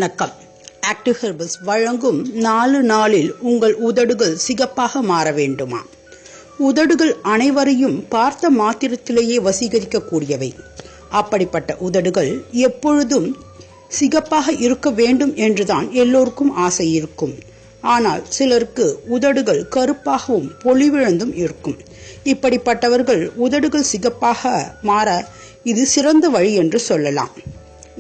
வணக்கம். Active herbals வழங்கும் 4 நாளில் உங்கள் உதடுகள் சிகப்பாக மாற வேண்டுமா? உதடுகள் அனைவரையும் பார்த்த மாத்திரத்திலேயே வசீகரிக்கக்கூடியவை. அப்படிப்பட்ட உதடுகள் எப்பொழுதும் சிகப்பாக இருக்க வேண்டும் என்றுதான் எல்லோருக்கும் ஆசை இருக்கும். ஆனால் சிலருக்கு உதடுகள் கருப்பாகவும் பொலிவிழந்தும் இருக்கும். இப்படிப்பட்டவர்கள் உதடுகள் சிகப்பாக மாற இது சிறந்த வழி என்று சொல்லலாம்.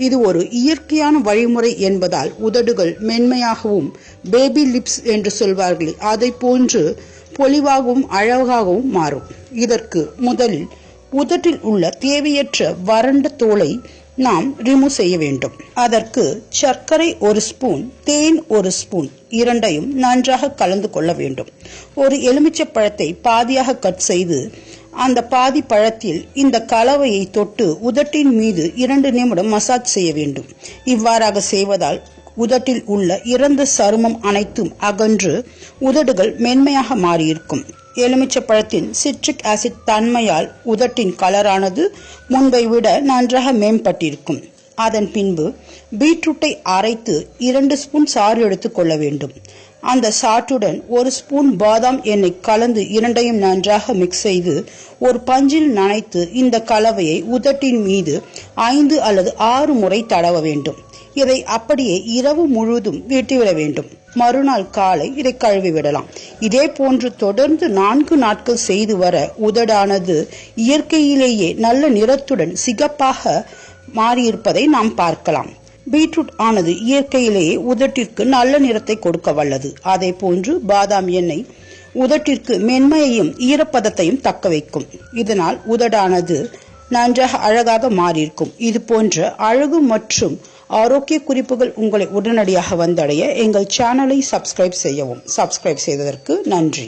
இது ஒரு இயற்கையான வழிமுறை என்பதால் உதடுகள் மென்மையாகவும் பேபி லிப்ஸ் என்று சொல்வார்களே அதை போன்று பொலிவாகவும் அழகாகவும் மாறும். இதற்கு முதலில் உதட்டில் உள்ள தேவையற்ற வறண்ட தோலை நாம் ரிமூவ் செய்ய வேண்டும். அதற்கு சர்க்கரை 1 ஸ்பூன், தேன் 1 ஸ்பூன் இரண்டையும் நன்றாக கலந்து கொள்ள வேண்டும். ஒரு எலுமிச்சை பழத்தை பாதியாக கட் செய்து அந்த பாதி பழத்தில் இந்த கலவையை தொட்டு உதட்டின் மீது 2 நிமிடம் மசாஜ் செய்ய வேண்டும். இவ்வாறாக செய்வதால் உதட்டில் உள்ள இறந்த சருமம் அனைத்தும் அகன்று உதடுகள் மென்மையாக மாறியிருக்கும். எலுமிச்சை பழத்தின் சிட்ரிக் ஆசிட் தன்மையால் உதட்டின் கலரானது முன்பை விட நன்றாக மேம்பட்டிருக்கும். அதன் பின்பு பீட்ரூட்டை அரைத்து 2 ஸ்பூன் சாறு எடுத்துக் கொள்ள வேண்டும். அந்த சாற்றுடன் 1 ஸ்பூன் பாதாம் எண்ணெய் கலந்து இரண்டையும் நன்றாக மிக்ஸ் செய்து ஒரு பஞ்சில் நனைத்து இந்த கலவையை உதட்டின் மீது 5 அல்லது 6 முறை தடவ வேண்டும். இதை அப்படியே இரவு முழுவதும் விட்டுவிட வேண்டும். மறுநாள் காலை இதை கழுவி விடலாம். இதே போன்று தொடர்ந்து 4 நாட்கள் செய்து வர உதடானது இயற்கையிலேயே நல்ல நிறத்துடன் சிகப்பாக மாறியிருப்பதை நாம் பார்க்கலாம். பீட்ரூட் ஆனது இயற்கையிலேயே உதட்டிற்கு நல்ல நிறத்தை கொடுக்க வல்லது. அதே போன்று பாதாம் எண்ணெய் உதட்டிற்கு மென்மையையும் ஈரப்பதத்தையும் தக்க வைக்கும். இதனால் உதடானது நன்றாக அழகாக மாறியிருக்கும். இது போன்ற அழகு மற்றும் ஆரோக்கிய குறிப்புகள் உங்களை உடனடியாக வந்தடைய எங்கள் சேனலை சப்ஸ்கிரைப் செய்யவும். சப்ஸ்கிரைப் செய்ததற்கு நன்றி.